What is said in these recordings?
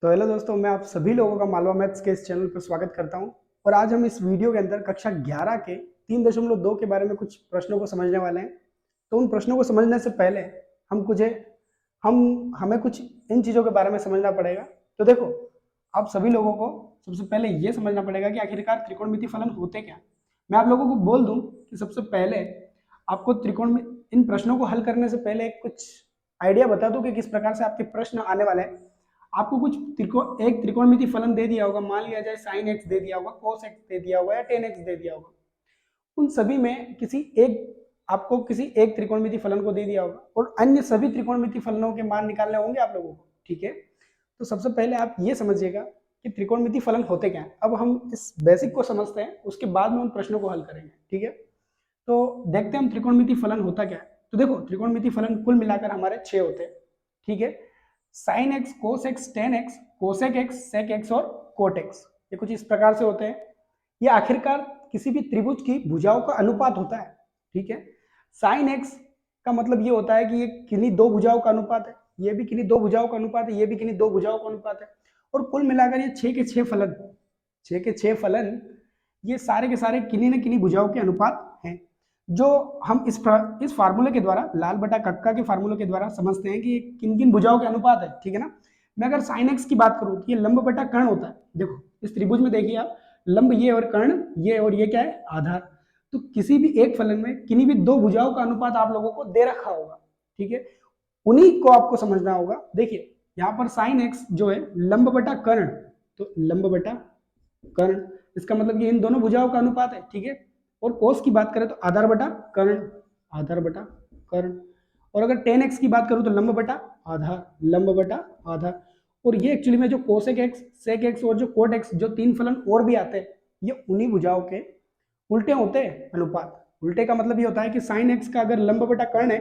तो हेलो दोस्तों, मैं आप सभी लोगों का मालवा मैथ्स के इस चैनल पर स्वागत करता हूं। और आज हम इस वीडियो के अंदर कक्षा 11 के 3.2 के बारे में कुछ प्रश्नों को समझने वाले हैं। तो उन प्रश्नों को समझने से पहले हमें कुछ इन चीज़ों के बारे में समझना पड़ेगा। तो देखो, आप सभी लोगों को सबसे पहले ये समझना पड़ेगा कि आखिरकार त्रिकोणमिति फलन होते क्या। मैं आप लोगों को बोल दूं कि सबसे पहले आपको इन प्रश्नों को हल करने से पहले कुछ आइडिया बता दूं कि किस प्रकार से आपके प्रश्न आने वाले हैं। आपको एक त्रिकोणमिति फलन दे दिया होगा, मान लिया जाए sin x दे दिया होगा, cos x दे दिया होगा या tan x दे दिया होगा। उन सभी में आपको किसी एक त्रिकोणमिति फलन को दे दिया होगा और अन्य सभी त्रिकोणमिति फलनों के मान निकालने होंगे आप लोगों को। ठीक है, तो सबसे पहले आप ये समझिएगा कि त्रिकोणमिति फलन होते क्या हैं। अब हम इस बेसिक को समझते हैं, उसके बाद में उन प्रश्नों को हल करेंगे। ठीक है, तो देखते हैं हम त्रिकोणमिति फलन होता क्या है। तो देखो, त्रिकोणमिति फलन कुल मिलाकर हमारे 6 होते हैं। ठीक है, sine x, cos x, tan x, cosec x, sec x और कोट एक्स, ये कुछ इस प्रकार से होते हैं। ये आखिरकार किसी भी त्रिभुज की भुजाओं का अनुपात होता है। ठीक है, साइन एक्स का मतलब ये होता है कि ये किन्हीं दो भुजाओं का अनुपात है, ये भी किन्हीं दो भुजाओं का अनुपात है, ये भी किन्हीं दो भुजाओं का अनुपात है। और कुल मिलाकर ये 6 के 6 फलन ये सारे के सारे किन्हीं न किन्हीं भुजाओं के अनुपात हैं, जो हम इस फार्मूले के द्वारा, लाल बटा कक्का के फार्मूले के द्वारा समझते हैं कि किन किन भुजाओं के अनुपात है। ठीक है ना। मैं अगर साइन एक्स की बात करूं तो ये लंब बटा कर्ण होता है। देखो, इस त्रिभुज में देखिए आप, लंब ये और कर्ण ये, और ये क्या है, आधार। तो किसी भी एक फलन में किन्हीं भी दो भुजाओं का अनुपात आप लोगों को दे रखा होगा। ठीक है, उन्हीं को आपको समझना होगा। देखिए, यहाँ पर साइन एक्स जो है लंब बटा कर्ण, तो लंब बटा कर्ण, इसका मतलब कि इन दोनों भुजाओं का अनुपात है। ठीक है, और कोस की बात करें तो आधार बटा कर्ण, आधार बटा कर्ण। और अगर टेन एक्स की बात करूं तो लंब बटा आधार, लंब बटा आधार। और ये एक्चुअली में जो कोसेक एक्स, सेक एक्स और जो कोट एक्स, जो तीन फलन और भी आते हैं, ये उन्हीं भुजाओं के उल्टे होते हैं अनुपात। उल्टे का मतलब ये होता है कि साइन एक्स का अगर लंब बटा कर्ण है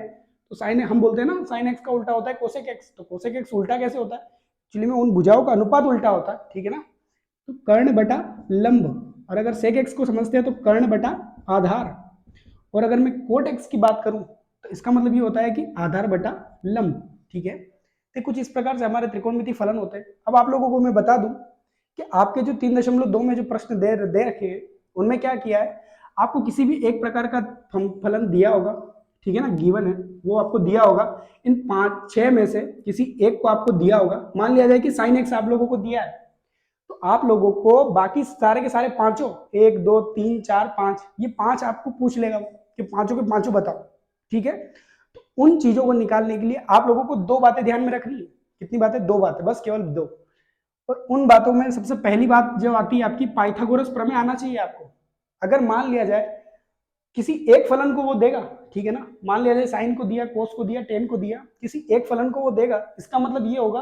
तो साइन, हम बोलते हैं ना, साइन एक्स का उल्टा होता है कोसेक एक्स। तो कोसेक एक्स उल्टा कैसे होता है, एक्चुअली में उन भुजाओं का अनुपात उल्टा होता है। ठीक है ना, तो कर्ण बटा लंब। और अगर सेक एक्स को समझते हैं तो कर्ण बटा आधार। और अगर मैं कोट एक्स की बात करूं तो इसका मतलब ये होता है कि आधार बटा लंब। ठीक है, तो कुछ इस प्रकार से हमारे त्रिकोणमिति फलन होते हैं। अब आप लोगों को मैं बता दूं कि आपके जो 3.2 में जो प्रश्न दे रखे हैं, उनमें क्या किया है, आपको किसी भी एक प्रकार का फलन दिया होगा। ठीक है ना, गिवन है, वो आपको दिया होगा। इन 5-6 में से किसी एक को आपको दिया होगा। मान लिया जाए कि साइन एक्स आप लोगों को दिया है, तो आप लोगों को बाकी सारे के सारे पांचों, 1 2 3 4 5, ये 5 आपको पूछ लेगा कि पांचों के पांचों बताओ। ठीक है, तो उन चीजों को निकालने के लिए आप लोगों को दो बातें ध्यान में रखनी है। कितनी बातें? दो बातें, बस केवल दो। और उन बातों में सबसे पहली बात जो आती है आपकी, पाइथागोरस प्रमेय आना चाहिए आपको। अगर मान लिया जाए किसी एक फलन को वो देगा, ठीक है ना, मान लिया जाए साइन को दिया, कोस को दिया, टेन को दिया, किसी एक फलन को वो देगा, इसका मतलब ये होगा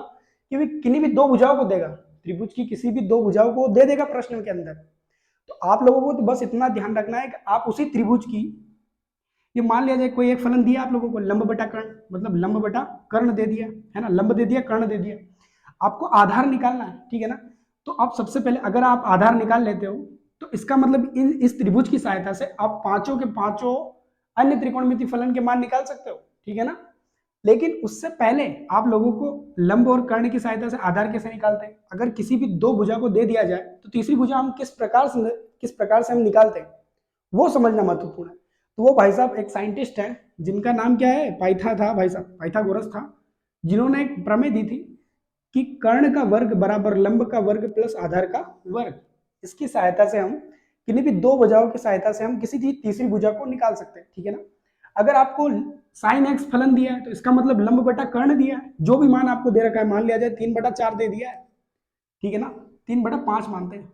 कि वे किन्हीं भी दो भुजाओं को देगा, त्रिभुज की किसी भी दो भुजाओं को दे देगा प्रश्न के अंदर। तो आप लोगों को तो बस इतना ध्यान रखना है कि आप उसी त्रिभुज की, ये मान लिया जाए कोई एक फलन दिया आप लोगों को, लंब बटा कर्ण, मतलब लंब बटा कर्ण दे दिया है ना, लंब दे दिया, कर्ण दे दिया, आपको आधार निकालना है। ठीक है ना, तो आप सबसे पहले अगर आप आधार निकाल लेते हो तो इसका मतलब इस त्रिभुज की सहायता से आप पांचों के पांचों अन्य त्रिकोणमिति फलन के मान निकाल सकते हो। ठीक है ना, लेकिन उससे पहले आप लोगों को लंब और कर्ण की सहायता से आधार कैसे निकालते हैं, अगर किसी भी दो भुजा को दे दिया जाए तो तीसरी भुजा हम किस प्रकार से हम निकालते हैं, वो समझना महत्वपूर्ण है। तो वो भाई साहब एक साइंटिस्ट है जिनका नाम क्या है, भाई साहब पाइथागोरस था, जिन्होंने एक प्रमेय दी थी कि कर्ण का वर्ग बराबर लंब का वर्ग प्लस आधार का वर्ग। इसकी सहायता से हम किन्हीं भी दो भुजाओं की सहायता से हम किसी भी तीसरी भुजा को निकाल सकते हैं। ठीक है ना, अगर आपको साइन एक्स फलन दिया है तो इसका मतलब लंब बटा कर्ण दिया है, जो भी मान आपको दे रखा है, मान लिया जाए 3/4 दे दिया है। ठीक है ना, 3/5 मानते हैं,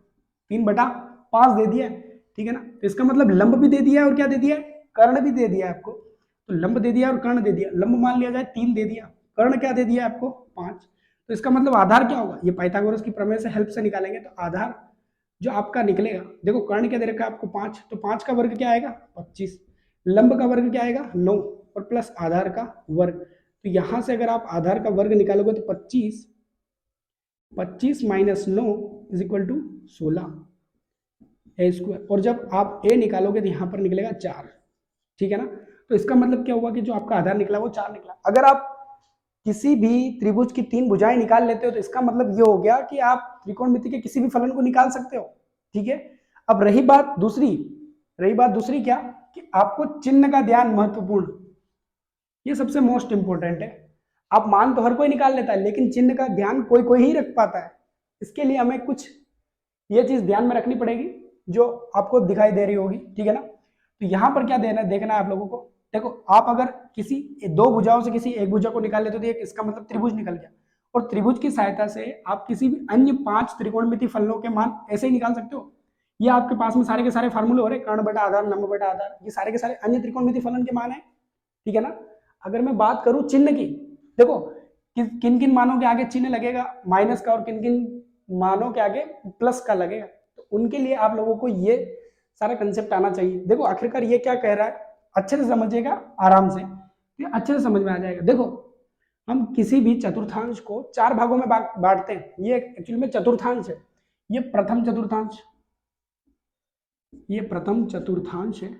3/5 दे दिया है। ठीक है ना, तो इसका मतलब लंब भी दे दिया है और क्या दे दिया है, कर्ण भी दे दिया है आपको। तो लंब दे दिया और कर्ण दे दिया, लंब मान लिया जाए 3 दे दिया, कर्ण क्या दे दिया आपको, 5। तो इसका मतलब आधार क्या होगा, ये पाइथागोरस की प्रमेय से हेल्प से निकालेंगे। तो आधार जो आपका निकलेगा, देखो कर्ण क्या दे रखा है आपको, 5, तो 5 का वर्ग क्या आएगा, 25, लंब का वर्ग क्या आएगा, 9, और प्लस आधार का वर्ग। तो यहां से अगर आप आधार का वर्ग निकालोगे तो 25 minus 9 is equal to 16 a square. और जब आप ए निकालोगे तो यहां पर निकलेगा 4। ठीक है ना, तो इसका मतलब क्या हुआ कि जो आपका आधार निकला वो 4 निकला। अगर आप किसी भी त्रिभुज की 3 भुजाएं निकाल लेते हो तो इसका मतलब ये हो गया कि आप त्रिकोणमिति के किसी भी फलन को निकाल सकते हो। ठीक है, अब रही बात दूसरी क्या, कि आपको चिन्ह का ध्यान महत्वपूर्ण, ये सबसे मोस्ट इंपॉर्टेंट है। आप मान तो हर कोई निकाल लेता है, लेकिन चिन्ह का ध्यान कोई कोई ही रख पाता है। इसके लिए हमें कुछ ये चीज ध्यान में रखनी पड़ेगी जो आपको दिखाई दे रही होगी। ठीक है ना, तो यहां पर क्या देखना है आप लोगों को। देखो, आप अगर किसी 2 भुजाओं से किसी एक भुजा को निकाल लेते हो तो इसका मतलब त्रिभुज निकल गया, और त्रिभुज की सहायता से आप किसी भी अन्य 5 त्रिकोणमिति फलनों के मान ऐसे ही निकाल सकते हो। ये आपके पास में सारे के सारे फार्मूले हो रहे, कर्ण बटा आधार, लंब बटा आधार, ये सारे के सारे अन्य त्रिकोणमिति फलन के मान है। ठीक है ना, अगर मैं बात करूं चिन्ह की, देखो किन किन मानों के आगे चिन्ह लगेगा माइनस का, और किन किन मानों के आगे प्लस का लगेगा, तो उनके लिए आप लोगों को ये सारा कंसेप्ट आना चाहिए। देखो आखिरकार ये क्या कह रहा है, अच्छे से समझिएगा, आराम से, ये अच्छे से समझ में आ जाएगा। देखो, हम किसी भी चतुर्थांश को 4 भागों में बांटते हैं। ये एक्चुअली में चतुर्थांश है, ये प्रथम चतुर्थांश, ये प्रथम चतुर्थांश है।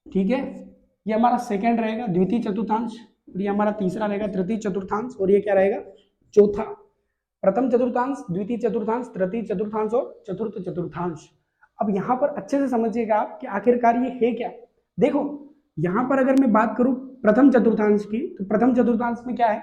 ठीक है, ये हमारा सेकंड रहेगा, द्वितीय चतुर्थांश, और ये हमारा तीसरा रहेगा, तृतीय चतुर्थांश, और ये क्या रहेगा, चौथा। प्रथम चतुर्थांश, द्वितीय चतुर्थांश, तृतीय चतुर्थांश और चतुर्थ चतुर्थांश। अब यहां पर अच्छे से समझिएगा आप कि आखिरकार ये है क्या। देखो, यहां पर अगर मैं बात करूं प्रथम चतुर्थांश की, तो प्रथम चतुर्थांश में क्या है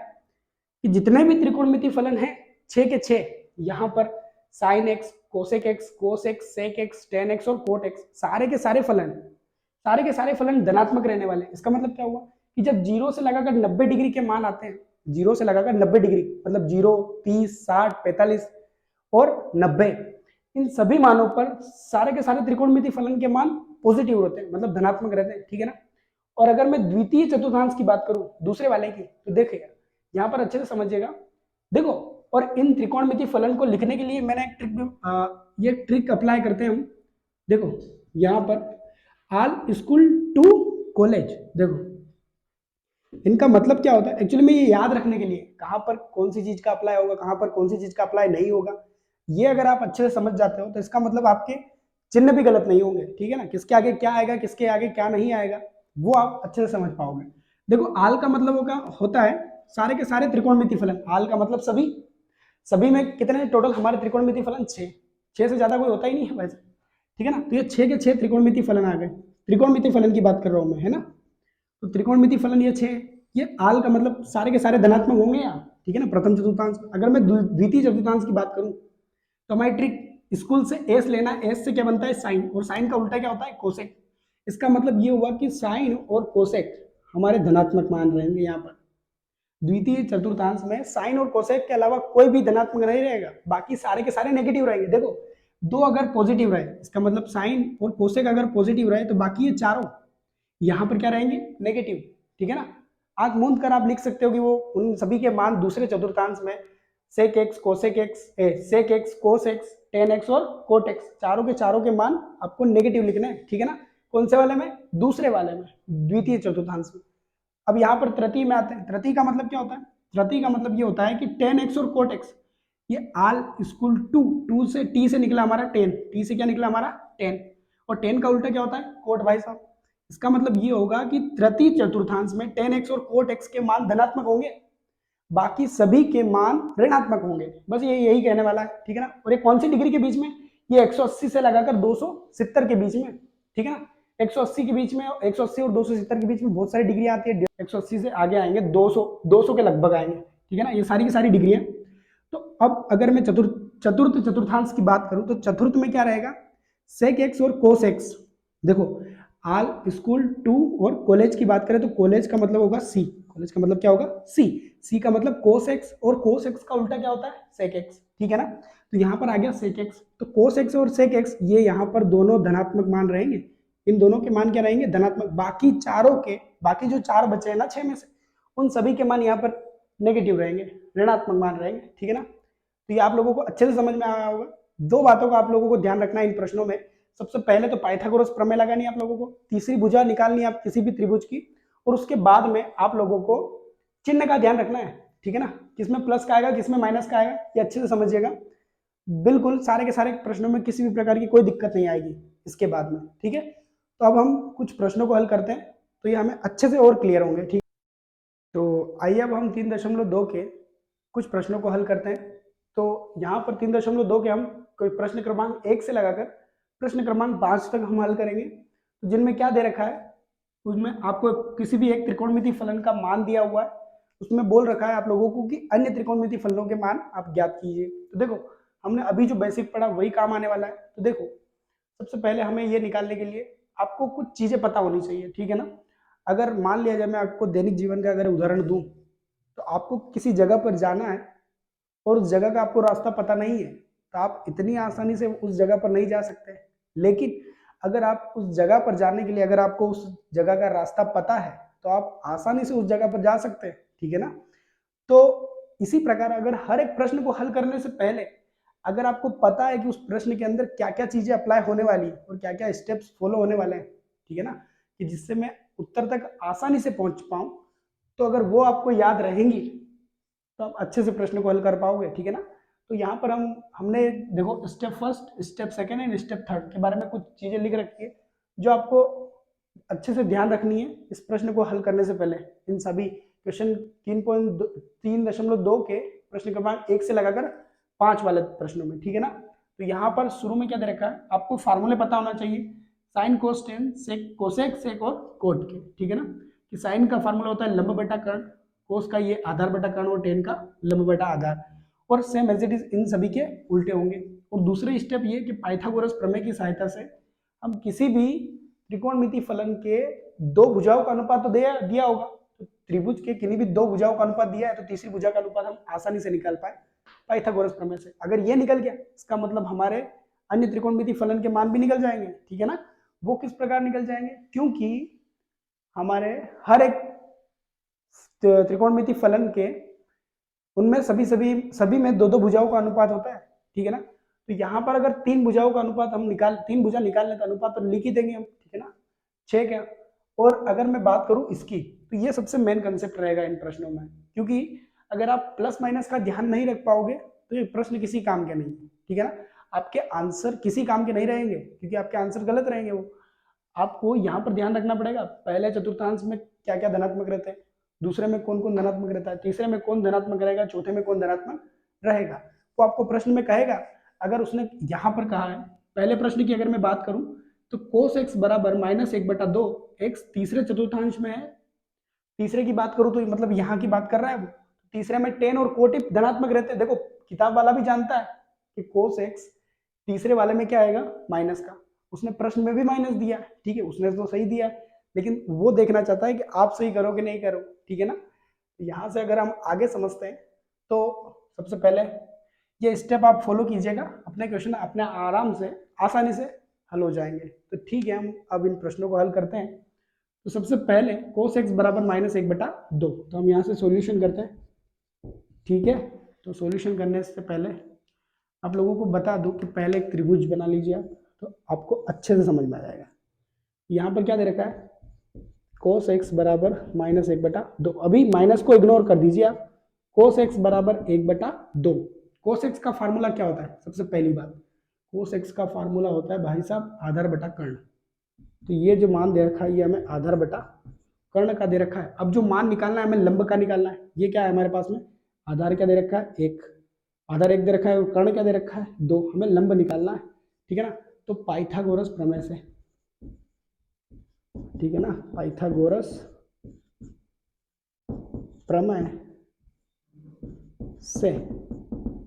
कि जितने भी त्रिकोणमिति फलन है 6 के 6, यहां पर sine x, cosec x, cos x, sec x, tan x और कोट एक्स, सारे के सारे फलन धनात्मक रहने वाले। इसका मतलब क्या हुआ कि जब 0 से लगाकर 90 डिग्री के मान आते हैं, 0 से लगाकर 90 डिग्री मतलब 0, 30, 60, 45 और 90, इन सभी मानों पर सारे के सारे त्रिकोणमिति फलन के मान पॉजिटिव होते हैं, मतलब धनात्मक रहते हैं। ठीक है ना, और अगर मैं द्वितीय चतुर्थांश की बात करूं, दूसरे वाले की, तो देखिएगा यहां पर अच्छे से समझिएगा। देखो, और इन त्रिकोणमिति फलन को लिखने के लिए मैंने ये ट्रिक अप्लाई करते हैं हम। देखो यहां पर ऑल स्कूल टू कॉलेज, देखो इनका मतलब क्या होता है एक्चुअली में, ये याद रखने के लिए कहां पर कौन सी चीज का अप्लाई होगा, कहां पर कौन सी चीज का अप्लाई नहीं होगा, ये अगर आप अच्छे से समझ जाते हो तो इसका मतलब आपके चिन्ह भी गलत नहीं होंगे। ठीक है ना, किसके आगे क्या आएगा, किसके आगे क्या नहीं आएगा, वो आप अच्छे से समझ पाओगे। देखो, आल का मतलब होता है सारे के सारे त्रिकोणमिति फलन। आल का मतलब सभी में कितने टोटल हमारे त्रिकोणमिति फलन 6 से ज्यादा कोई होता ही नहीं है वैसे। ठीक है ना, तो ये 6 के 6 त्रिकोणमिति फलन आ गए। त्रिकोणमिति फलन की बात कर रहा हूं मैं, है ना, तो त्रिकोणमिति फलन ये 6, ये आल का मतलब सारे के सारे धनात्मक होंगे यहाँ। ठीक है ना, प्रथम चतुर्थांश। अगर मैं द्वितीय चतुर्थांश की बात करूं तो हमारी ट्रिक स्कूल से एस लेना, एस से क्या बनता है साइन, और साइन का उल्टा क्या होता है कोसेक। इसका मतलब ये हुआ कि साइन और कोसेक हमारे धनात्मक मान रहेंगे। यहाँ पर द्वितीय चतुर्थांश में साइन और कोसेक के अलावा कोई भी धनात्मक नहीं रहेगा, बाकी सारे के सारे नेगेटिव रहेंगे। देखो, 2 अगर पॉजिटिव रहे, इसका मतलब साइन और कोसेक अगर पॉजिटिव रहे, तो बाकी ये चारों यहाँ पर क्या रहेंगे, नेगेटिव। ठीक है ना, आंख मूंद कर आप लिख सकते हो कि वो उन सभी के मान दूसरे चतुर्थांश में sec x, cosec x, sec x, cos x, tan x और कोट एक्स, चारों के चारों के मान आपको नेगेटिव लिखने हैं। ठीक है ना, कौन से वाले में, दूसरे वाले में, द्वितीय चतुर्थांश में। अब यहाँ पर तृतीय में आते हैं। तृतीय का मतलब क्या होता है, तृतीय का मतलब ये होता है कि टेन एक्स और कोट एक्स, ये आल स्कूल टू से टी से निकला हमारा 10, टी से क्या निकला हमारा 10, और 10 का उल्टा क्या होता है कोट भाई साहब। इसका मतलब ये होगा कि तृतीय चतुर्थांश में 10x और कोट x के मान धनात्मक होंगे, बाकी सभी के मान ऋणात्मक होंगे। बस ये यही कहने वाला है। ठीक है ना, और ये कौन सी डिग्री के बीच में, ये 180 से लगाकर 270 के बीच में। ठीक है ना, 180 के बीच में, 180 और 270 के बीच में बहुत सारी डिग्री आती है। 180 से आगे आएंगे 200 के लगभग आएंगे। ठीक है ना, ये सारी की सारी डिग्री है। तो अब अगर मैं चतुर्थ चतुर्थांश की बात करूं तो चतुर्थ में क्या रहेगा, सेक एक्स और कोस एक्स। देखो, आल स्कूल टू और कॉलेज की बात करें तो कॉलेज का मतलब होगा सी, कॉलेज का मतलब क्या होगा सी का मतलब कोस एक्स, और कोस एक्स का उल्टा क्या होता है सेक एक्स। ठीक है ना, तो यहाँ पर आ गया सेक एक्स, तो कोस एक्स और सेक एक्स ये यहाँ पर दोनों धनात्मक मान रहेंगे। इन दोनों के मान क्या रहेंगे, धनात्मक। बाकी जो 4 बचे हैं ना 6 में से, उन सभी के मान यहाँ पर नेगेटिव रहेंगे, ऋणात्मक मान रहेंगे। ठीक है ना, तो ये आप लोगों को अच्छे से समझ में आया होगा। 2 बातों का आप लोगों को ध्यान रखना है इन प्रश्नों में। सबसे पहले तो पाइथागोरस प्रमेय लगानी है आप लोगों को, तीसरी भुजा निकालनी है आप किसी भी त्रिभुज की, और उसके बाद में आप लोगों को चिन्ह का ध्यान रखना है। ठीक है ना, किसमें प्लस का आएगा, किसमें माइनस का आएगा, ये अच्छे से समझिएगा। बिल्कुल सारे के सारे प्रश्नों में किसी भी प्रकार की कोई दिक्कत नहीं आएगी इसके बाद में। ठीक है, तो अब हम कुछ प्रश्नों को हल करते हैं, तो ये हमें अच्छे से और क्लियर होंगे। ठीक। तो आइए अब हम 3.2 के कुछ प्रश्नों को हल करते हैं। तो यहाँ पर 3.2 के हम कोई प्रश्न क्रमांक 1 से लगाकर प्रश्न क्रमांक 5 तक हम हल करेंगे। तो जिनमें क्या दे रखा है, उसमें आपको किसी भी एक त्रिकोणमिति फलन का मान दिया हुआ है, उसमें बोल रखा है आप लोगों को कि अन्य त्रिकोणमिति फलनों के मान आप ज्ञात कीजिए। तो देखो हमने अभी जो बेसिक पढ़ा वही काम आने वाला है। तो देखो सबसे पहले हमें ये निकालने के लिए आपको कुछ चीजें पता होनी चाहिए, ठीक है ना। अगर मान लिया जाए मैं आपको दैनिक जीवन का अगर उदाहरण दूं, तो आपको किसी जगह पर जाना है और उस जगह का आपको रास्ता पता नहीं है, तो आप इतनी आसानी से उस जगह पर नहीं जा सकते। लेकिन अगर आप उस जगह पर जाने के लिए अगर आपको उस जगह का रास्ता पता है, तो आप आसानी से उस जगह पर जा सकते हैं, ठीक है ना। तो इसी प्रकार अगर हर एक प्रश्न को हल करने से पहले अगर आपको पता है कि उस प्रश्न के अंदर क्या क्या चीजें अप्लाई होने वाली है और क्या क्या स्टेप्स फॉलो होने वाले हैं, ठीक है ना, कि जिससे मैं उत्तर तक आसानी से पहुंच पाऊं, तो अगर वो आपको याद रहेंगी तो आप अच्छे से प्रश्न को हल कर पाओगे, ठीक है ना। तो यहाँ पर हमने देखो step first, step second and step third के बारे में कुछ चीजें लिख रखी है जो आपको अच्छे से ध्यान रखनी है इस प्रश्न को हल करने से पहले। इन सभी क्वेश्चन 3.2 के प्रश्न क्रमांक 1 से लगाकर 5 वाले प्रश्नों में, ठीक है ना। तो यहाँ पर शुरू में क्या दे रखा है, आपको फार्मूले पता होना चाहिए, sine cos tan sec cosec sec और कोट के, ठीक है ना। कि साइन का फार्मूला होता है लंब बटा कर्ण, कोस का ये आधार बटा कर्ण और टेन का लंब बटा आधार, और same as it is in सभी के उल्टे होंगे। और दूसरे स्टेप ये कि पाइथागोरस प्रमेय की सहायता से हम किसी भी त्रिकोणमिति फलन के दो भुजाओं का अनुपात तो दिया होगा, तो त्रिभुज के किन्हीं भी दो भुजाओं का अनुपात दिया है तो तीसरी भुजा का अनुपात हम आसानी से निकाल पाए पाइथागोरस प्रमेय से। अगर ये निकल गया इसका मतलब हमारे अन्य त्रिकोणमिति फलन के मान भी निकल जाएंगे, ठीक है ना। वो किस प्रकार निकल जाएंगे, क्योंकि हमारे हर एक त्रिकोणमिति फलन के उनमें सभी सभी सभी में दो दो भुजाओं का अनुपात होता है, ठीक है ना। तो यहाँ पर अगर तीन भुजाओं का अनुपात हम तीन भुजा निकालने का अनुपात तो लिख ही देंगे हम, ठीक है ना, 6 क्या। और अगर मैं बात करूं इसकी, तो ये सबसे मेन कंसेप्ट रहेगा इन प्रश्नों में, क्योंकि अगर आप प्लस माइनस का ध्यान नहीं रख पाओगे तो ये प्रश्न किसी काम के नहीं, ठीक है ना। आपके आंसर किसी काम के नहीं रहेंगे क्योंकि आपके आंसर गलत रहेंगे। वो आपको यहाँ पर ध्यान रखना पड़ेगा पहले चतुर्थांश में क्या क्या धनात्मक रहते हैं, दूसरे में कौन कौन धनात्मक रहता है, तीसरे में कौन धनात्मक रहेगा, चौथे में कौन धनात्मक रहेगा। वो आपको प्रश्न में कहेगा। अगर उसने यहाँ पर कहा है पहले प्रश्न की अगर मैं बात करूं, तो कोस एक्स बराबर -1/2 एक्स तीसरे चतुर्थांश में है। तीसरे की बात करूं तो मतलब यहाँ की बात कर रहा है वो, तीसरे में टेन और कोटिप धनात्मक रहते हैं। देखो किताब वाला भी जानता है कि कोस एक्स तीसरे वाले में क्या आएगा, माइनस का। उसने प्रश्न में भी माइनस दिया, ठीक है, उसने तो सही दिया, लेकिन वो देखना चाहता है कि आप सही करो कि नहीं करो, ठीक है ना। यहाँ से अगर हम आगे समझते हैं तो सबसे पहले ये स्टेप आप फॉलो कीजिएगा, अपने क्वेश्चन अपने आराम से आसानी से हल हो जाएंगे। तो ठीक है, हम अब इन प्रश्नों को हल करते हैं। तो सबसे पहले कोस एक्स बराबर -1/2, तो हम यहाँ से सॉल्यूशन करते हैं, ठीक है। तो सॉल्यूशन करने से पहले आप लोगों को बता दूं कि पहले एक त्रिभुज बना लीजिए आप, तो आपको अच्छे से समझ में आ जाएगा। यहाँ पर क्या दे रखा है, कोस एक्स बराबर -1/2। अभी माइनस को इग्नोर कर दीजिए आप, कोस एक्स बराबर 1/2। कोस एक्स का फार्मूला क्या होता है, सबसे पहली बात कोस एक्स का फार्मूला होता है भाई साहब आधार बटा कर्ण। तो ये जो मान दे रखा है ये हमें आधार बटा कर्ण का दे रखा है। अब जो मान निकालना है हमें लंब का निकालना है। ये क्या है हमारे पास में, आधार क्या दे रखा है 1, आधार 1 दे रखा है और कर्ण क्या दे रखा है 2, हमें लंब निकालना है, ठीक है ना। तो पाइथागोरस प्रमेय से, ठीक है ना, पाइथागोरस प्रमेय से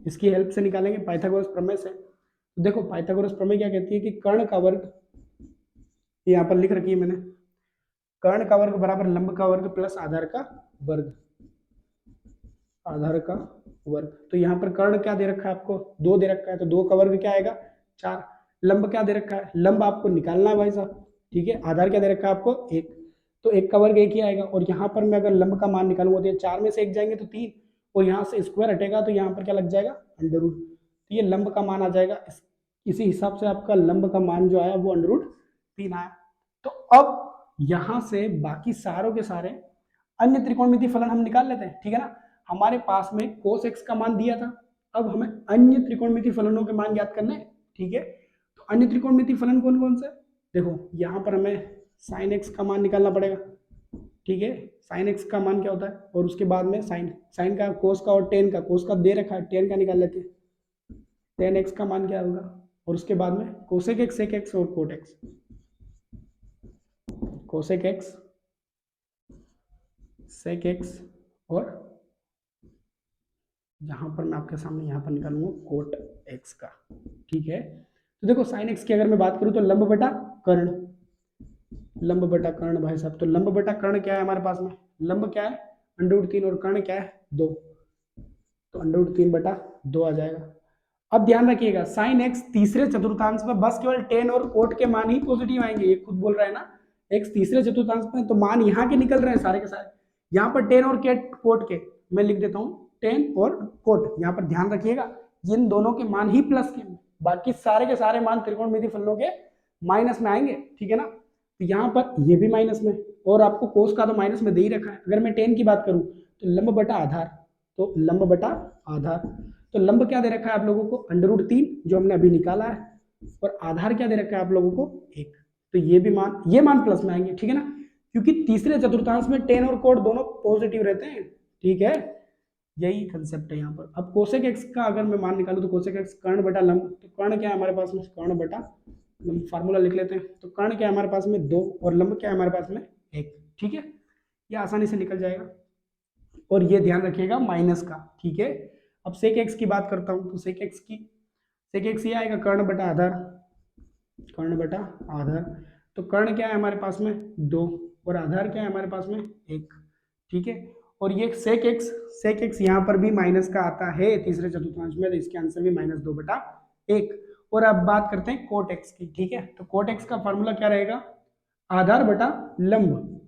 इसकी हेल्प से निकालेंगे पाइथागोरस प्रमेय से। तो देखो पाइथागोरस प्रमेय क्या कहती है कि कर्ण का वर्ग, यहाँ पर लिख रखी है मैंने, कर्ण का वर्ग बराबर लंब का वर्ग प्लस आधार का वर्ग, आधार का वर्ग। तो यहाँ पर कर्ण क्या दे रखा है आपको 2 दे रखा है, तो 2 का वर्ग क्या आएगा 4। लंब क्या दे रखा है, लंब आपको निकालना है भाई साहब, ठीक है। आधार क्या दे रखा है आपको 1, तो 1 का वर्ग 1 ही आएगा। और यहाँ पर मैं अगर लंब का मान निकालूंगा तो 4 में से 1 जाएंगे तो 3, और यहाँ से स्क्वायर हटेगा तो यहाँ पर क्या लग जाएगा अंडर रूट। तो ये लंब का मान आ जाएगा। इसी हिसाब से आपका लंब का मान जो आया वो √3 आया। तो अब यहाँ से बाकी सारों के सारे अन्य त्रिकोणमिति फलन हम निकाल लेते हैं, ठीक है ना। हमारे पास में cos x का मान दिया था, अब हमें अन्य त्रिकोणमिति फलनों के मान ज्ञात करने हैं, ठीक है। तो अन्य त्रिकोणमिति फलन कौन कौन से, देखो यहाँ पर हमें sin x का मान निकालना पड़ेगा, ठीक है, साइन एक्स का मान क्या होता है, और उसके बाद में साइन साइन का, कोस का और टेन का, कोस का दे रखा है, टेन का निकाल लेते हैं, टेन एक्स का मान क्या होगा, और उसके बाद में कोसेक एक्स, सेक एक्स और cot x, cosec x, sec x और यहाँ पर मैं आपके सामने यहाँ पर निकालूंगा कोट एक्स का। ठीक है, तो देखो साइन एक्स की अगर मैं बात करूँ तो लंब बटा कर्ण, लंब बटा कर्ण भाई साहब, तो लंब बटा कर्ण क्या है हमारे पास में, लंब क्या है √3 और कर्ण क्या है 2, तो √3/2 आ जाएगा। अब ध्यान रखिएगा साइन एक्स तीसरे चतुर्थांश में बस केवल टेन और कोट के मान ही पॉजिटिव आएंगे, ये खुद बोल रहा है ना, एक्स तीसरे चतुर्थांश में, तो मान यहाँ के निकल रहे हैं सारे के सारे, यहाँ पर टेन और कोट के मैं लिख देता हूँ, टेन और कोट, यहाँ पर ध्यान रखिएगा इन दोनों के मान ही प्लस के, बाकी सारे के सारे मान त्रिकोणमिति फलनों के माइनस में आएंगे। ठीक है ना, तो यहाँ पर ये भी माइनस में, और आपको कोस का तो माइनस में दे ही रखा है। अगर मैं टेन की बात करूँ तो लंब बटा आधार, तो लंब बटा आधार, तो लंब क्या दे रखा है आप लोगों को √3 जो हमने अभी निकाला है, और आधार क्या दे रखा है आप लोगों को 1, तो ये मान प्लस में आएंगे। ठीक है ना, क्योंकि तीसरे चतुर्थांश में टेन और कोट दोनों पॉजिटिव रहते हैं। ठीक है, यही कंसेप्ट है यहाँ पर। अब कोसेक एक्स का अगर मैं मान निकालूं तो कोसेक एक्स कर्ण बटा लंब, तो कर्ण क्या है हमारे पास में, कर्ण बटा लंब, फार्मूला लिख लेते हैं, तो कर्ण क्या है हमारे पास में 2 और लंब क्या है हमारे पास में 1। ठीक है, ये आसानी से निकल जाएगा, और ये ध्यान रखिएगा माइनस का। ठीक है, अब सेक एक्स की बात करता हूँ, तो सेक एक्स ये आएगा कर्ण बटा आधार, कर्ण बटा आधार, तो कर्ण क्या है हमारे पास में 2 और आधार क्या है हमारे पास में 1। ठीक है, और ये सेक एक्स यहाँ पर भी माइनस का आता है तीसरे चतुर्थांश में, तो इसके आंसर भी -2/1। और अब बात करते हैं कोट एक्स की। ठीक है, तो कोट एक्स का फॉर्मूला क्या रहेगा, आधार बटा लंब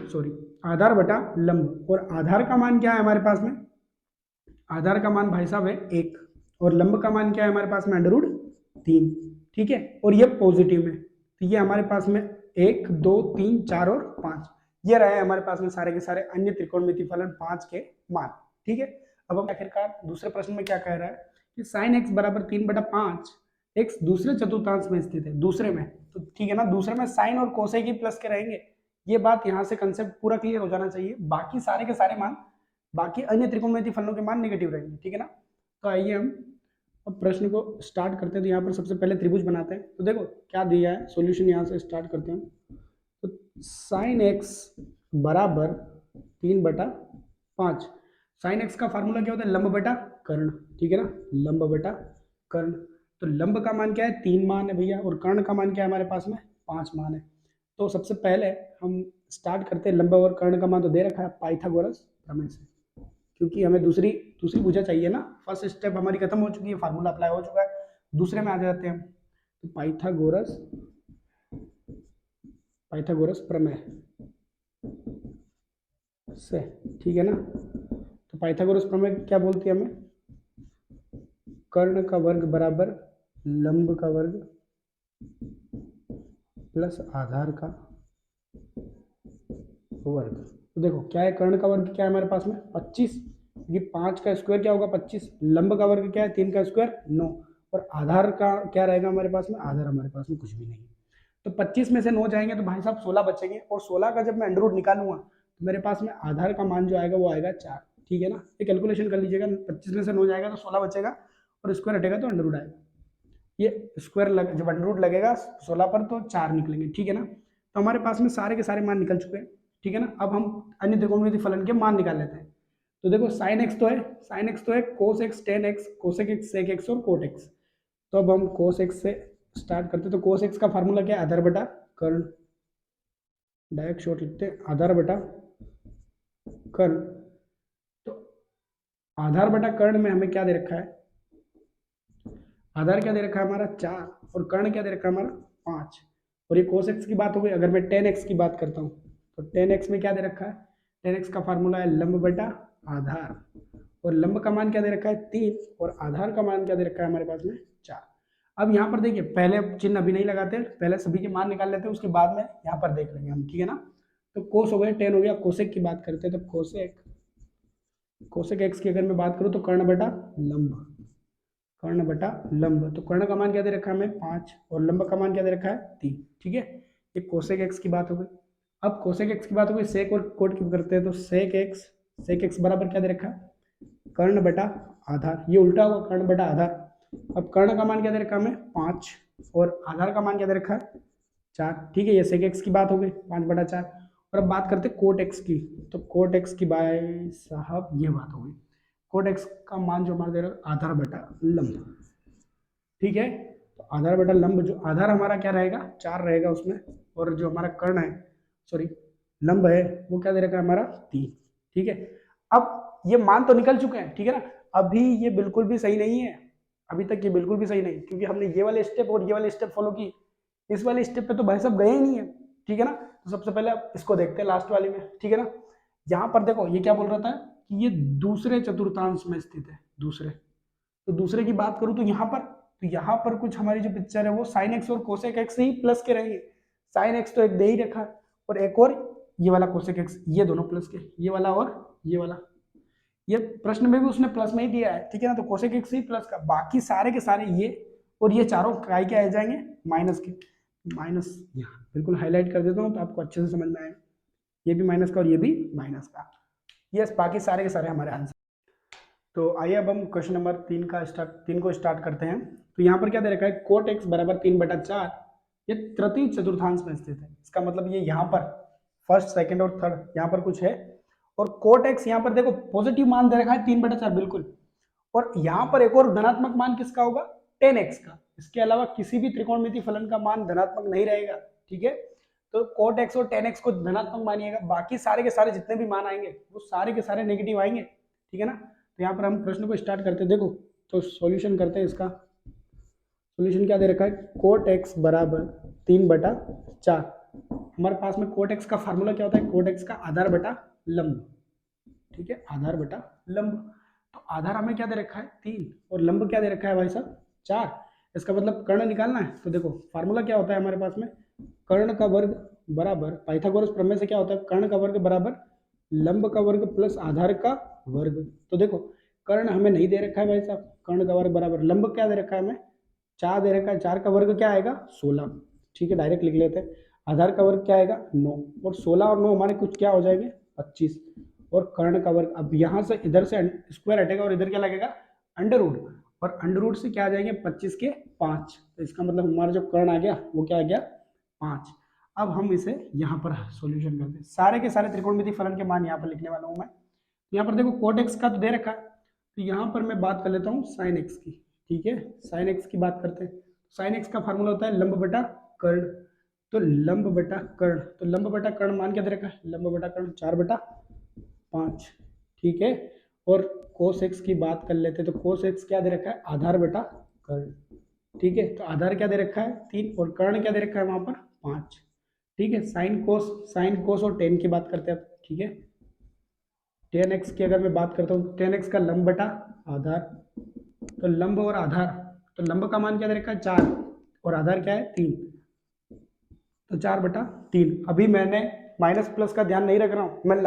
सॉरी, आधार बटा लंब, और आधार का मान क्या है हमारे पास में, आधार का मान भाई साहब है 1, और लंब का मान क्या है हमारे पास में √3। ठीक है, और ये पॉजिटिव में, तो ये हमारे पास में 1 2 3 4 और 5, ये रहे हमारे पास में सारे के सारे अन्य त्रिकोणमिति फलन 5 के मान। ठीक है, अब हम आखिरकार दूसरे प्रश्न में क्या कह रहा है कि साइन एक्स बराबर 3/5, एक्स दूसरे चतुर्थांश में स्थित है, दूसरे में, तो ठीक है ना, दूसरे में साइन और कोसेक ही प्लस के रहेंगे, ये बात यहाँ से कंसेप्ट पूरा क्लियर हो जाना चाहिए। बाकी सारे के सारे मान, बाकी अन्य त्रिकोणमिति फलनों के मान नेगेटिव रहेंगे। ठीक है ना, तो आइए हम अब प्रश्न को स्टार्ट करते हैं। तो यहाँ पर सबसे पहले त्रिभुज बनाते हैं, तो देखो क्या दिया है, सॉल्यूशन यहाँ से स्टार्ट करते हैं। तो साइन एक्स बराबर 3/5, साइन एक्स का फार्मूला क्या होता है, लंब बटा कर्ण। ठीक है ना, लंब बटा कर्ण, तो लंब का मान क्या है 3 मान है भैया, और कर्ण का मान क्या है हमारे पास में 5 मान है। तो सबसे पहले हम स्टार्ट करते हैं, लंब और कर्ण का मान तो दे रखा है पाइथागोरस प्रमेय से, क्योंकि हमें दूसरी भुजा चाहिए ना, फर्स्ट स्टेप हमारी खत्म हो चुकी है, फार्मूला अप्लाई हो चुका है, दूसरे में आ जाते हैं हम। तो पाइथागोरस प्रमेय से, ठीक है ना, तो पाइथागोरस प्रमेय क्या बोलती है हमें, कर्ण का वर्ग बराबर लंब का वर्ग प्लस आधार का वर्ग। तो देखो क्या है, कर्ण का वर्ग क्या है हमारे पास में 25, क्योंकि 5 का स्क्वायर क्या होगा 25, लंब का वर्ग क्या है 3 का स्क्वायर 9, और आधार का क्या रहेगा हमारे पास में, आधार हमारे पास में कुछ भी नहीं। तो 25 में से 9 जाएंगे तो भाई साहब 16 बचेंगे, और 16 का जब मैं अंडर रूट निकालूंगा तो मेरे पास में आधार का मान जो आएगा वो आएगा 4। ठीक है ना, ये कैलकुलेशन कर लीजिएगा, 25 में से 9 जाएगा तो 16 बचेगा, और स्क्वायर हटेगा तो अंडर रूट आएगा, ये स्क्वायर जब अंडर रूट लगेगा 16 पर तो 4 निकलेंगे। ठीक है ना, तो हमारे पास में सारे के सारे मान निकल चुके हैं। ठीक है ना, अब हम अन्य त्रिकोणमिति फलन के मान निकाल लेते हैं। तो देखो साइन एक्स तो है cos x, tan x, cosec x, sec x और कोट एक्स। तो अब हम कोस एक्स से स्टार्ट करते हैं, तो कोस एक्स का फार्मूला क्या है, आधार बटा कर्ण, डायरेक्ट शॉर्ट लिखते हैं, आधार बटा कर्ण। तो आधार बटा कर्ण में हमें क्या दे रखा है, आधार क्या दे रखा है हमारा 4, और कर्ण क्या दे रखा है हमारा 5, और ये कोस एक्स की बात हो गई। अगर मैं टेन एक्स की बात करता हूँ तो टेन एक्स में क्या दे रखा है, टेन एक्स का फार्मूला है लंब बटा आधार, और लंब का मान क्या दे रखा है 3, और आधार का मान क्या दे रखा है हमारे पास में 4। अब यहाँ पर देखिए, पहले चिन्ह अभी नहीं लगाते, पहले सभी के मान निकाल लेते हैं, उसके बाद में यहाँ पर देख लेंगे हम। ठीक है ना, तो कोस हो गया, टेन हो गया, कोसेक की बात करते हैं, तो कोसेक एक्स की अगर मैं बात करूँ तो कर्ण बटा लंब, कर्ण बटा लंब, तो कर्ण का मान क्या दे रखा है हमें 5, और लंब का मान क्या दे रखा है 3। ठीक है, ये कोसेक एक्स की बात हो गई। अब कोसेक एक्स की बात हो गई, सेक और कोट की करते हैं तो सेक एक्स बराबर क्या दे रखा है, कर्ण बटा आधार, ये उल्टा हुआ कर्ण बटा आधार। अब कर्ण का मान क्या दे रखा है हमें 5 और आधार का मान क्या दे रखा है 4, ठीक है, ये सेक एक्स की बात हो गई 5/4। और अब बात करते हैं कोट एक्स की, तो कोट एक्स की भाई साहब ये बात हो गई, कोट एक्स का मान जो हमारा दे रहा है आधार बटा लंब, ठीक है। तो आधार बटा लंब, जो आधार हमारा क्या रहेगा 4 रहेगा उसमें, और जो हमारा कर्ण है सॉरी लंब है वो क्या दे रखा है हमारा 3, ठीक है। अब ये मान तो निकल चुके हैं, ठीक है ना। अभी ये बिल्कुल भी सही नहीं है, अभी तक ये बिल्कुल भी सही नहीं, क्योंकि हमने ये वाले स्टेप और ये वाले स्टेप फॉलो की, इस वाले स्टेप पे तो भाई साहब गए ही नहीं है, ठीक है ना। तो सबसे पहले आप इसको देखते हैं लास्ट वाले में, ठीक है ना। यहाँ पर देखो ये क्या बोल रहा था कि ये दूसरे चतुर्थांश में स्थित है, दूसरे, तो दूसरे की बात करूं तो यहाँ पर कुछ हमारी जो पिक्चर है वो साइन एक्स और कोसेक एक्स ही प्लस के रहेंगे। साइन एक्स तो एक दे ही रखा है, और एक और ये वाला कोसेक एक्स, ये दोनों प्लस के, ये वाला और ये वाला, ये प्रश्न में भी उसने प्लस में ही दिया है, ठीक है ना। तो कोसेक एक्स ही प्लस का, बाकी सारे के सारे ये और ये चारों काय के आ जाएंगे माइनस के, माइनस यहाँ बिल्कुल हाईलाइट कर देता हूँ तो आपको अच्छे से समझ में आएगा, ये भी माइनस का और ये भी माइनस का, यस, बाकी सारे के सारे हमारे आंसर। तो आइए अब हम क्वेश्चन नंबर 3 को स्टार्ट करते हैं। तो यहाँ पर क्या दे रखा है, कोट एक्स बराबर 3/4, ये तृतीय चतुर्थांश में स्थित है, इसका मतलब ये यहाँ पर फर्स्ट सेकंड और थर्ड यहाँ पर कुछ है, और कोट एक्स यहाँ पर देखो पॉजिटिव मान दे रखा है 3/4 बिल्कुल, और यहाँ पर एक और धनात्मक मान किसका होगा 10x का, इसके अलावा किसी भी त्रिकोणमिति फलन का मान धनात्मक नहीं रहेगा, ठीक है। तो कोट एक्स और 10x को धनात्मक मानिएगा, बाकी सारे के सारे जितने भी मान आएंगे वो सारे के सारे नेगेटिव आएंगे, ठीक है ना। तो यहाँ पर हम प्रश्न को स्टार्ट करते हैं, देखो तो सॉल्यूशन करते हैं इसका। सॉल्यूशन क्या दे रखा है, कोट एक्स बराबर 3/4, हमारे पास में कोट एक्स का फार्मूला क्या होता है, कोट एक्स का आधार बटा लंब, ठीक है, आधार बटा लंब। तो आधार हमें क्या दे रखा है 3 और लंब क्या दे रखा है भाई साहब 4, इसका मतलब कर्ण निकालना है। तो देखो फार्मूला क्या होता है हमारे पास में, कर्ण का वर्ग बराबर पाइथागोरस प्रमेय से क्या होता है, कर्ण का वर्ग बराबर लंब का वर्ग प्लस आधार का वर्ग। तो देखो कर्ण हमें नहीं दे रखा है भाई साहब, कर्ण का वर्ग बराबर लंब क्या दे रखा है हमें 4 दे रखा है, 4 का वर्ग क्या आएगा 16, ठीक है, डायरेक्ट लिख लेते हैं। आधार का वर्ग क्या आएगा 9, और 16 और 9 हमारे कुछ क्या हो जाएंगे 25, और कर्ण का वर्ग, अब यहाँ से इधर से स्क्वायर हटेगा और इधर क्या लगेगा अंडर रूट, और अंडर रूट से क्या आ जाएंगे 25 के 5, तो इसका मतलब हमारा जो कर्ण आ गया वो क्या आ गया 5। अब हम इसे यहाँ पर सॉल्यूशन करते हैं, सारे के सारे त्रिकोणमिति फलन के मान यहाँ पर लिखने वाला हूँ मैं। यहाँ पर देखो कोट एक्स का तो दे रखा है, तो यहाँ पर मैं बात कर लेता हूँ साइन एक्स की, ठीक है, साइन एक्स की बात करते हैं। साइन एक्स का फार्मूला होता है लंब बटा कर्ण, तो लंब बटा कर्ण, तो लंब बटा कर्ण मान क्या दे रखा है, लंब बटा कर्ण 4/5, ठीक है। और कोस एक्स की बात कर लेते हैं, तो कोस एक्स क्या दे रखा है आधार बटा कर्ण, ठीक है, तो आधार क्या दे रखा है 3 और कर्ण क्या दे रखा है वहां पर 5, ठीक है। साइन कोस और टेन की बात करते हैं अब, ठीक है। 10x की अगर मैं बात करता हूँ 10x का लंब बटा आधार, तो लंब और आधार, तो लंब का मान क्या दे रखा है 4 और आधार क्या है 3, तो 4/3। अभी मैंने माइनस प्लस का ध्यान नहीं रख रहा हूँ, मैं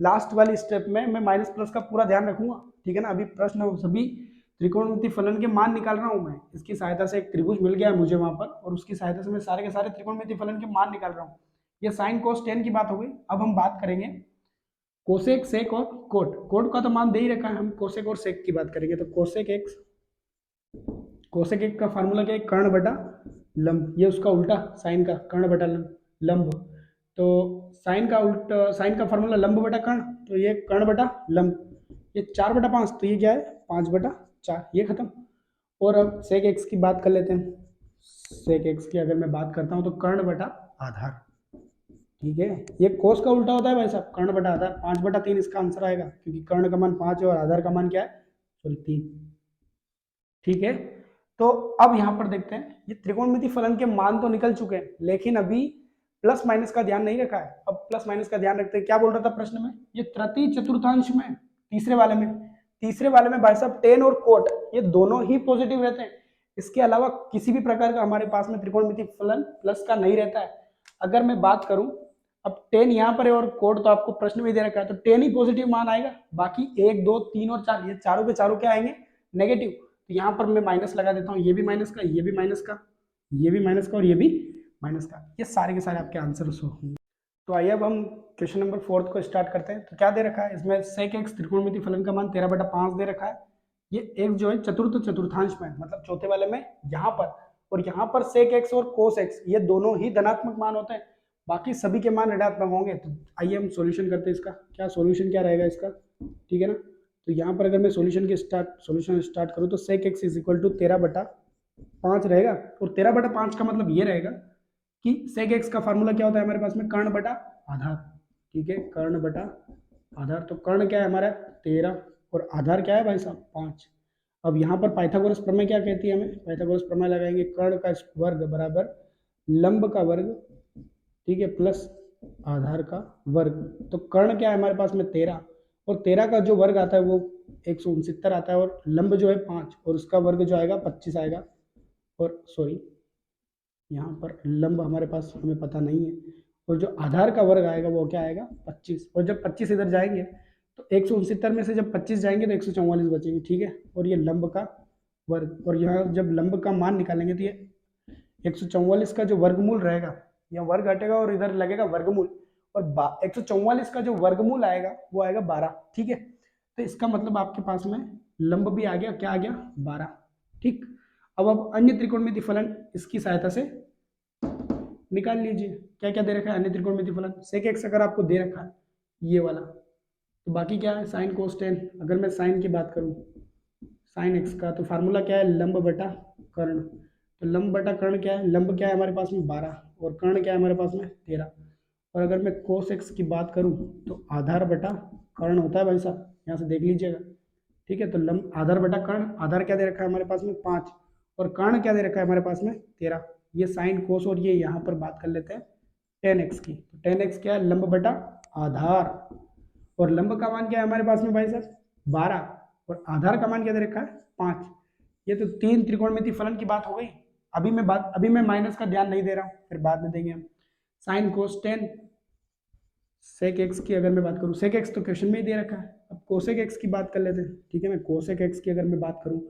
लास्ट वाली स्टेप में मैं माइनस प्लस का पूरा ध्यान रखूंगा, ठीक है ना। अभी प्रश्न सभी त्रिकोणमिति फलन के मान निकाल रहा हूँ मैं, इसकी सहायता से एक त्रिभुज मिल गया है मुझे वहां पर, और उसकी सहायता से मैं सारे के सारे त्रिकोणमिति फलन के मान निकाल रहा हूँ। ये साइन कोस टेन की बात हो गई। अब हम बात करेंगे कोसेक सेक और कोट का तो मान दे ही रखा है, हम कोसेक और सेक की बात करेंगे। तो कोसेक एक्स का फार्मूला क्या है कर्ण बटा लंब, ये उसका उल्टा साइन का कर्ण बटा लंब, तो साइन का फार्मूला लंब बटा कर्ण, तो ये कर्ण बटा लंब, ये 4/5, तो ये क्या है 5/4, ये खत्म। और अब सेक एक्स की बात कर लेते हैं, सेक एक्स की अगर मैं बात करता हूँ तो कर्ण बटा आधार, ठीक है, ये कोस का उल्टा होता है भाई साहब, कर्ण बटा आधार 5/3 इसका आंसर आएगा, क्योंकि कर्ण का मान 5 है और आधार का मान क्या है सॉरी 3, ठीक है। तो अब यहाँ पर देखते हैं, ये त्रिकोणमिति फलन के मान तो निकल चुके हैं, लेकिन अभी प्लस माइनस का ध्यान नहीं रखा है। अब प्लस माइनस का ध्यान रखते हैं, क्या बोल रहा था प्रश्न में, ये तृतीय चतुर्थांश में तीसरे वाले में भाई साहब टेन और कोट ये दोनों ही पॉजिटिव रहते हैं, इसके अलावा किसी भी प्रकार का हमारे पास में त्रिकोणमिति फलन प्लस का नहीं रहता है। अगर मैं बात करूं, अब 10 यहाँ पर है और कोड तो आपको प्रश्न में दे रखा है, तो 10 ही पॉजिटिव मान आएगा, बाकी 1 2 3 और 4 ये चारों के चारों क्या आएंगे नेगेटिव। तो यहाँ पर मैं माइनस लगा देता हूँ, ये भी माइनस का, ये भी माइनस का, ये भी माइनस का और ये भी माइनस का, ये सारे के सारे आपके आंसर होंगे। तो आइए अब हम क्वेश्चन नंबर 4 को स्टार्ट करते हैं। तो क्या दे रखा है इसमें, सेक एक्स त्रिकोणमिति फलन का मान 13/5 दे रखा है। ये एक्स जो है चतुर्थांश में, मतलब चौथे वाले में यहाँ पर, और यहाँ पर सेक एक्स और कोस एक्स ये दोनों ही धनात्मक मान होते हैं, बाकी सभी के मान ऋणात्मक होंगे। तो आइए हम सॉल्यूशन करते हैं इसका। क्या सॉल्यूशन क्या रहेगा इसका, ठीक है ना। तो यहाँ पर अगर मैं सॉल्यूशन स्टार्ट करूँ तो sec x is equal to 13/5 रहेगा। और 13/5 का मतलब ये रहेगा कि सेक एक्स का फार्मूला क्या होता है हमारे पास में, कर्ण बटा आधार, ठीक है, कर्ण बटा आधार। तो कर्ण क्या है हमारा 13 और आधार क्या है भाई साहब 5। अब यहाँ पर पाइथागोरस प्रमेय क्या कहती है, हमें पाइथागोरस प्रमेय लगाएंगे, कर्ण का वर्ग बराबर लंब का वर्ग, ठीक है, प्लस आधार का वर्ग। तो कर्ण क्या है हमारे पास में 13, और 13 का जो वर्ग आता है वो 169 आता है, और लंब जो है 5 और उसका वर्ग जो आएगा 25 आएगा। और सॉरी, यहाँ पर लंब हमारे पास हमें पता नहीं है, और जो आधार का वर्ग आएगा वो क्या आएगा 25। और जब 25 इधर जाएंगे तो 169 में से जब 25 जाएंगे तो 144 बचेंगे, ठीक है। और ये लंब का वर्ग, और यहाँ जब लंब का मान निकालेंगे तो ये 144 का जो वर्गमूल रहेगा, यहाँ वर्ग हटेगा और इधर लगेगा वर्गमूल, और 144 का जो वर्गमूल आएगा वो आएगा 12, ठीक है। तो इसका मतलब आपके पास में लंब भी आ गया, क्या आ गया 12, ठीक। अब अन्य त्रिकोणमिति फलन इसकी सहायता से निकाल लीजिए। क्या क्या दे रखा है अन्य त्रिकोणमिति फलन, सेक एक्स अगर आपको दे रखा है ये वाला, तो बाकी क्या है साइन कोस टेन। अगर मैं साइन की बात करूं साइन एक्स का, तो फार्मूला क्या है लंब बटा कर्ण। तो लंब बटा कर्ण क्या है, लंब क्या है हमारे पास में 12 और कर्ण क्या है हमारे पास में 13। और अगर मैं कोस एक्स की बात करूं तो आधार बटा कर्ण होता है भाई साहब, यहाँ से देख लीजिएगा, ठीक है। तो लंब आधार बटा कर्ण, आधार क्या दे रखा है हमारे पास में 5, और कर्ण क्या दे रखा है हमारे पास में 13। ये साइन कोस, और ये यहाँ पर बात कर लेते हैं टेन एक्स की। तो टेन एक्स क्या है लंब बटा आधार, और लंब का मान क्या है हमारे पास में भाई साहब 12, और आधार का मान क्या दे रखा है 5। ये तो 3 त्रिकोणमिति फलन की बात हो गई। अभी मैं माइनस का ध्यान नहीं दे रहा हूँ, फिर बाद में देंगे हम। Sine cos tan sec x की अगर मैं बात करूँ, सेक एक्स तो क्वेश्चन में ही दे रखा है, अब कोसेक एक्स की बात कर लेते हैं, ठीक है ना। कोसेक एक्स की अगर मैं बात करूँ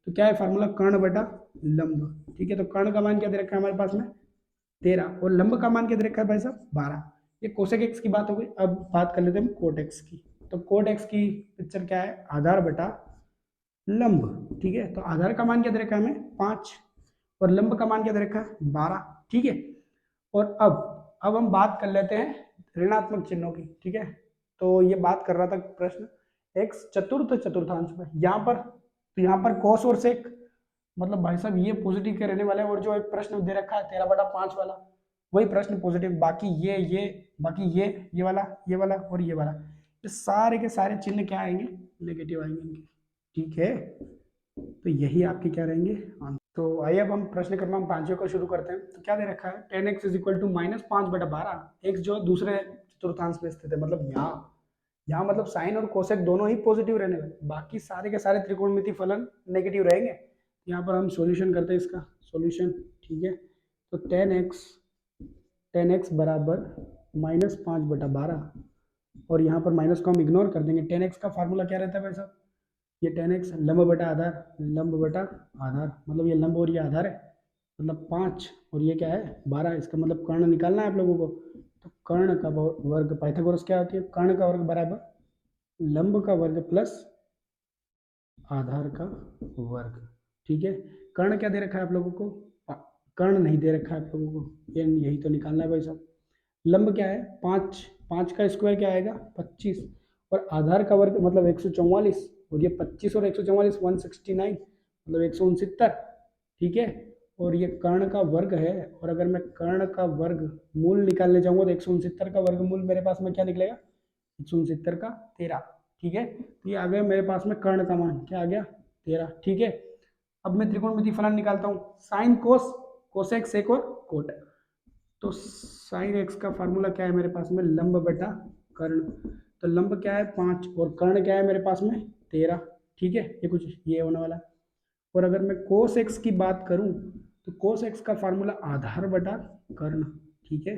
तो क्या है फार्मूला कर्ण बटा लंब, ठीक है। तो कर्ण का मान क्या दे रखा है हमारे पास में 13, और लंब का मान क्या दे रखा है भाई साहब 12। ये कोसेक एक्स की बात हो गई। अब बात कर लेते हैं कोट एक्स की। तो कोट एक्स की पिक्चर क्या है, आधार बटा लंब, ठीक है। तो आधार का मान क्या दे रखा है हमें 5, और लंब का मान क्या दे रखा है 12, ठीक है। और अब हम बात कर लेते हैं ऋणात्मक चिन्हों की, ठीक है। तो ये बात कर रहा था प्रश्न एक्स चतुर्थांश में, यहाँ पर कोस और सेक, मतलब भाई साहब ये पॉजिटिव के रहने वाले हैं, और जो एक प्रश्न दे रखा है 13/5 वाला वही प्रश्न पॉजिटिव, बाकी ये वाला और ये वाला, ये सारे के सारे चिन्ह क्या आएंगे नेगेटिव आएंगे इनके, ठीक है। तो यही आपके क्या रहेंगे आंसर। तो आइए अब हम प्रश्न क्रमांक 5 को शुरू करते हैं। तो क्या दे रखा है tan x is equal to -5/12। X जो दूसरे चतुर्थांश में स्थित है, मतलब यहाँ मतलब साइन और कोसेक दोनों ही पॉजिटिव रहने वाले, बाकी सारे के सारे त्रिकोणमिति फलन नेगेटिव रहेंगे। यहाँ पर हम सॉल्यूशन करते हैं इसका सॉल्यूशन, ठीक है। तो टेन एक्स बराबर -5/12, और यहाँ पर माइनस को हम इग्नोर कर देंगे। टेन एक्स का फार्मूला क्या रहता है भाई साहब, ये टेन एक्स लंब बटा आधार, मतलब ये लंब और ये आधार है, मतलब 5, और ये क्या है 12, इसका मतलब कर्ण निकालना है आप लोगों को। तो कर्ण का वर्ग, पाइथागोरस क्या होती है, कर्ण का वर्ग बराबर लंब का वर्ग प्लस आधार का वर्ग, ठीक है। कर्ण क्या दे रखा है आप लोगों को, कर्ण नहीं दे रखा है आप लोगों को, यही तो निकालना है भाई साहब। लंब क्या है 5, 5 का स्क्वायर क्या आएगा 25, और आधार का वर्ग मतलब 144, और ये 25 और 144 169, मतलब 169, ठीक है। और ये कर्ण का वर्ग है, और अगर मैं कर्ण का वर्ग मूल निकालने जाऊंगा तो 169 का वर्गमूल मेरे पास में क्या निकलेगा 169 का 13, ठीक है। तो ये आ गया मेरे पास में कर्ण का मान, क्या आ गया 13, ठीक है। अब मैं त्रिकोणमिति फलन निकालता हूँ, साइन कोस, कोसेक सेक और कोट। तो साइन एक्स का फार्मूला क्या है मेरे पास में लंब बटा कर्ण। तो लंब क्या है 5 और कर्ण क्या है मेरे पास में 13, ठीक है। ये होने वाला। और अगर मैं कोस एक्स की बात करूं तो कोस एक्स का फार्मूला आधार बटा कर्ण, ठीक है।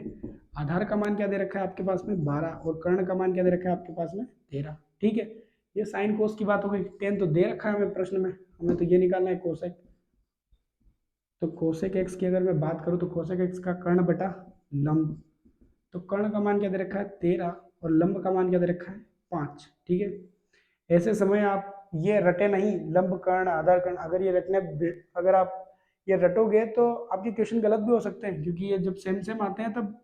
आधार का मान क्या दे रखा है आपके पास में 12, और कर्ण का मान क्या दे रखा है आपके पास में 13, ठीक है। ये साइन कोस की बात हो गई। 10 तो दे रखा है हमें प्रश्न में, हमें तो ये निकालना है कोसेक। तो कोसेक एक्स की अगर मैं बात करूँ तो कोसेक एक्स का कर्ण बटा लंब, तो कर्ण का मान क्या दे रखा है 13 और लंब का मान क्या दे रखा है 5। ठीक है, ऐसे समय आप ये रटे नहीं, लंब कर्ण आधार कर्ण, अगर ये रटने, अगर आप ये रटोगे तो आपके क्वेश्चन गलत भी हो सकते हैं, क्योंकि ये जब सेम सेम आते हैं तब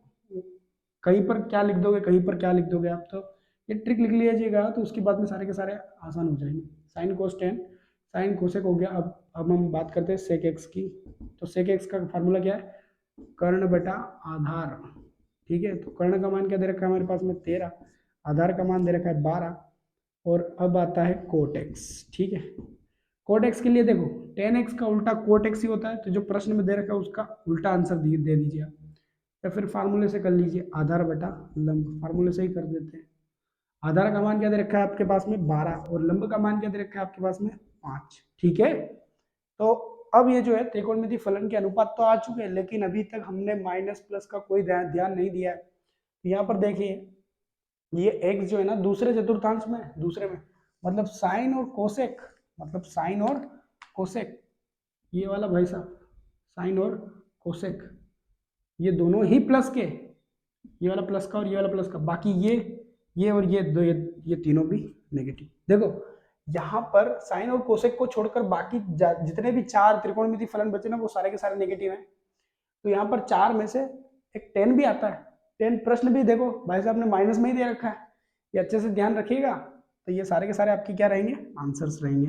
कहीं पर क्या लिख दोगे कहीं पर क्या लिख दोगे आप, तो ये ट्रिक लिख लीजिएगा तो उसके बाद में सारे के सारे आसान हो जाएंगे। Sin cos tan, sin cosec हो गया। अब हम बात करते हैं सेक एक्स की। तो सेक एक्स का फार्मूला क्या है, कर्ण बटा आधार। ठीक है, तो कर्ण का मान क्या दे रखा है हमारे पास में 13, आधार का मान दे रखा है 12, और अब आता है कोट एक्स। ठीक है, कोट एक्स के लिए देखो टेन एक्स का उल्टा कोट एक्स ही होता है, तो जो प्रश्न में दे रखा है उसका उल्टा आंसर दे दीजिए आप, या फिर फार्मूले से कर लीजिए, आधार बटा लंब, फार्मूले से ही कर देते हैं। आधार का मान क्या दे रखा है आपके पास में 12 और लंब का मान क्या दे रखा है आपके पास में 5। ठीक है, तो अब ये जो है त्रिकोणमिति फलन के अनुपात तो आ चुके हैं, लेकिन अभी तक हमने माइनस प्लस का कोई ध्यान नहीं दिया है। तो यहाँ पर देखिए ये एक्स जो है ना दूसरे चतुर्थांश में, दूसरे में, मतलब साइन और कोसेक, मतलब साइन और कोसेक, ये वाला भाई साहब साइन और कोसेक, ये दोनों ही प्लस के, ये वाला प्लस का और ये वाला प्लस का, बाकी ये और ये दो, ये तीनों भी नेगेटिव। देखो यहाँ पर साइन और कोसेक को छोड़कर बाकी जितने भी चार त्रिकोणमिति फलन बचे ना वो सारे के सारे नेगेटिव हैं। तो यहाँ पर चार में से एक 10 भी आता है। 10 प्रश्न भी देखो भाई साहब ने माइनस में ही दे रखा है, ये अच्छे से ध्यान रखिएगा। तो ये सारे के सारे आपके क्या रहेंगे, आंसर्स रहेंगे।